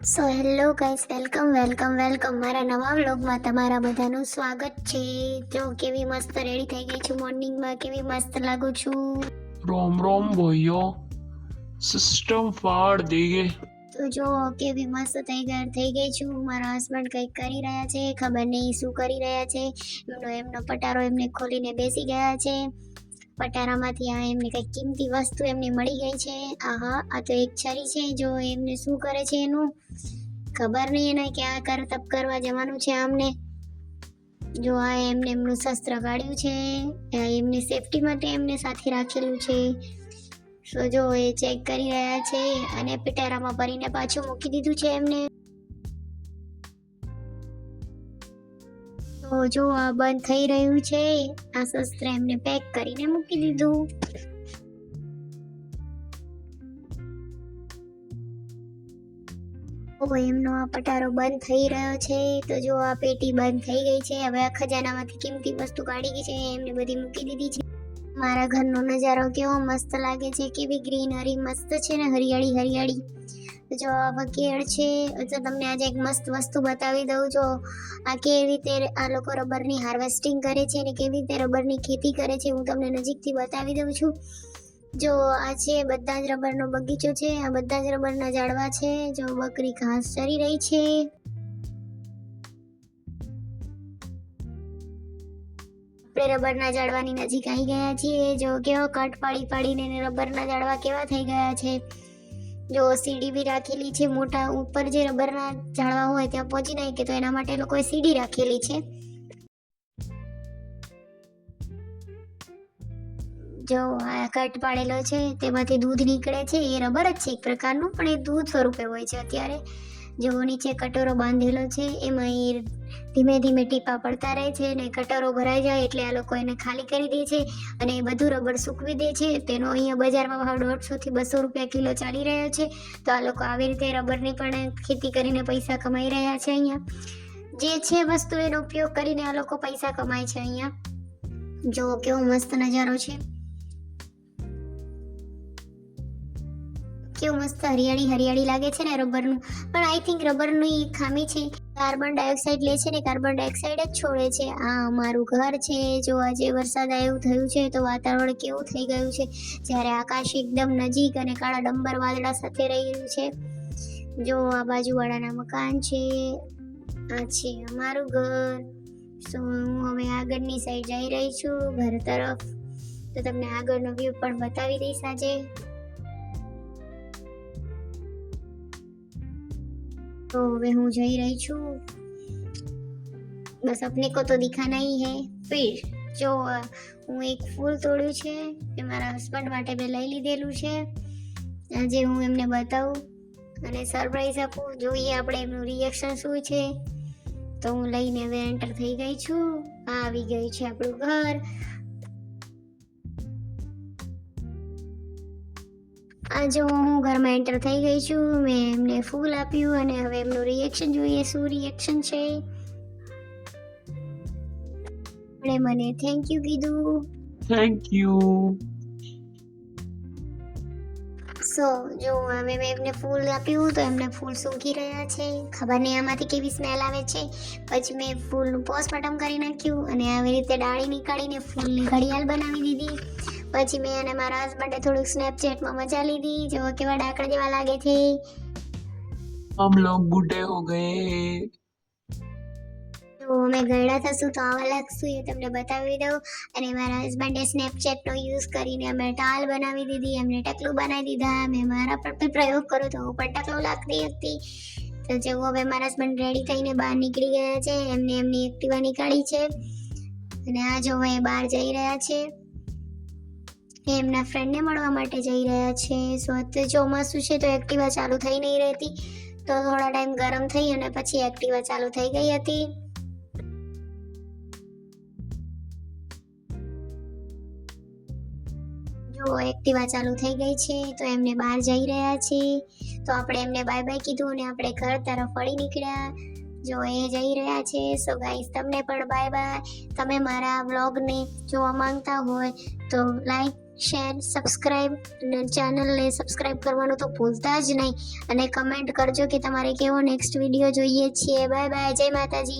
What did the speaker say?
So hello guys, welcome મારા નવા વ્લોગમાં તમારા બધાનું સ્વાગત છે। જો કેવી મસ્ત રેડી થઈ ગઈ છું, મોર્નિંગમાં કેવી મસ્ત લાગુ છું। रोम रोम भैया सिस्टम फाड़ देंगे। તો જો કેવી મસ્ત થઈ ગઈ છું। મારા હસબન્ડ કંઈક કરી રહ્યા છે, ખબર નહીં શું કરી રહ્યા છે। એમનો પટારો એમને ખોલીને બેસી ગયા છે। પટારામાંથી આ એમને કંઈક કિંમતી વસ્તુ એમને મળી ગઈ છે। આહા, આ તો એક છરી છે। જો એમને શું કરે છે એનું ખબર નહીં, એને ક્યાં કરતબ કરવા જવાનું છે આમને। જો આ એમનું શસ્ત્ર કાઢ્યું છે, આ એમની સેફટી માટે એમને સાથે રાખેલું છે। સો જો એ ચેક કરી રહ્યા છે અને પટારામાં ભરીને પાછું મૂકી દીધું છે એમને। તો જો આ બંધ થઈ રહ્યું છે, આ શસ્ત્ર એમને પેક કરીને મૂકી દીધું। એમનો આ પટારો બંધ થઈ રહ્યો છે। તો જો આ પેટી બંધ થઈ ગઈ છે। હવે આ ખજાનામાંથી કિંમતી વસ્તુ કાઢી ગઈ છે, એમને બધી મૂકી દીધી છે। મારા ઘરનો નજારો કેવો મસ્ત લાગે છે, કેવી ગ્રીનરી મસ્ત છે ને, હરિયાળી। જો આ વકેળ છે। તો તમને આજે એક મસ્ત વસ્તુ બતાવી દઉં। જો આ કેવી રીતે આ લોકો રબરની હાર્વેસ્ટિંગ કરે છે અને કેવી રીતે રબરની ખેતી કરે છે, હું તમને નજીકથી બતાવી દઉં છું। જો આ છે બધા જ રબરનો બગીચો છે, આ બધા જ રબરના ઝાડવા છે। જો બકરી ઘાસ ચરી રહી છે। આપણે રબરના ઝાડવાની નજીક આવી ગયા છીએ। જો કેવો કટ પાડીને રબરના ઝાડવા કેવા થઈ ગયા છે। જો સીડી બી રાખેલી છે, મોટા ઉપર જે રબરના ઝાડવા હોય ત્યાં પહોંચી નહીં કે, તો એના માટે લોકોએ સીડી રાખેલી છે। જો આ કટ પાડેલો છે, તેમાંથી દૂધ નીકળે છે। એ રબર જ છે એક પ્રકારનું, પણ એ દૂધ સ્વરૂપે હોય છે અત્યારે। જો નીચે કટોરો બાંધેલો છે, એમાં એ ધીમે ધીમે ટીપા પડતા રહે છે અને કટોરો ભરાઈ જાય એટલે આ લોકો એને ખાલી કરી દે છે અને એ બધું રબર સૂકવી દે છે। તેનો અહીંયા બજારમાં ભાવ 150 થી 200 રૂપિયા કિલો ચાલી રહ્યો છે। તો આ લોકો આવી રીતે રબરની પણ ખેતી કરીને પૈસા કમાઈ રહ્યા છે। અહીંયા જે છે વસ્તુ એનો ઉપયોગ કરીને આ લોકો પૈસા કમાય છે। અહીંયા જો કેવો મસ્ત નજારો છે, કેવું મસ્ત હરિયાળી લાગે છે ને રબરનું। પણ આઈ થિંક રબરની ખામી છે, કાર્બન ડાયોક્સાઇડ લે છે ને કાર્બન ડાયોક્સાઇડ જ છોડે છે। આ અમારું ઘર છે। જો આજે વરસાદ આવ્યું થયું છે તો વાતાવરણ કેવું થઈ ગયું છે, જ્યારે આકાશ એકદમ નજીક અને કાળા ડંબર વાદળા સાથે રહ્યું છે। જો આ બાજુવાળાના મકાન છે, આ છે અમારું ઘર। સો હું હવે આગળની સાઈડ જઈ રહી છું ઘર તરફ, તો તમને આગળનો વ્યૂ પણ બતાવી દઈશ આજે। तो હવે હું જઈ રહી છું, બસ अपने को तो दिखाना ही है। फिर જો હું એક ફૂલ તોડ્યું છે, એ મારા હસબન્ડ માટે મેં લઈ લીધેલું છે। આજે હું એમને બતાવું અને સરપ્રાઈઝ આપું, જોઈએ આપણે એમનું રિએક્શન શું છે। તો હું લઈને હવે એન્ટર થઈ ગઈ છું। આ આવી ગયું છે આપણું ઘર। આ જો હું ઘરમાં એન્ટર થઈ ગઈ છું, મેં એમને ફૂલ આપ્યું અને હવે એમનું રિએક્શન જોઈએ, શું રિએક્શન છે। એમણે મને થેન્ક યુ કીધું। Thank you. સો જો હવે મેં એમને ફૂલ આપ્યું તો એમને ફૂલ સૂંઘી રહ્યા છે, ખબર નહીં આમાંથી કેવી સ્મેલ આવે છે। પછી મેં ફૂલનું પોસ્ટમોર્ટમ કરી નાખ્યું અને આવી રીતે ડાળી નીકાળીને ફૂલની ઘડિયાળ બનાવી દીધી। પછી મેં અને મારા હસબન્ડે થોડુંક સ્નેપચેટમાં મજા લીધી। જો કેવા ડાકડા જેવા લાગે છે। हम लोग बूढ़े हो गए। તો અમે ગયડા થશું તો આવા લાગશું એ તમને બતાવી દઉં। અને મારા હસબન્ડે સ્નેપચેટનો યુઝ કરીને અમે ટાલ બનાવી દીધી, એમને ટકલું બનાવી દીધા। મેં મારા પર પણ પ્રયોગ કર્યો તો હું પણ ટકલું લાગતી હતી। તો જો હવે મારા હસબન્ડ રેડી થઈને બહાર નીકળી ગયા છે, એમને એમની એક્ટિવા નીકાળી છે અને આ જો એ બહાર જઈ રહ્યા છે, એ એમના ફ્રેન્ડને મળવા માટે જઈ રહ્યા છે। સો અત્યારે ચોમાસું છે તો એક્ટિવા ચાલુ થઈ નહીં રહેતી, તો થોડા ટાઈમ ગરમ થઈ અને પછી એક્ટિવા ચાલુ થઈ ગઈ હતી। જો એક્ટિવા ચાલુ થઈ ગઈ છે તો એમને બહાર જઈ રહ્યા છે। તો આપણે એમને બાય બાય કીધું અને આપણે ઘર તરફ વળી નીકળ્યા। જો એ જઈ રહ્યા છે। સો ગાઈસ, તમને પણ બાય બાય। તમે મારા વ્લોગને જોવા માંગતા હોય તો લાઈક, શેર, સબસ્ક્રાઇબ અને ચેનલને સબસ્ક્રાઇબ કરવાનું તો ભૂલતા જ નહીં અને કમેન્ટ કરજો કે તમારે કેવો નેક્સ્ટ વિડીયો જોઈએ છીએ. બાય બાય, જય માતાજી.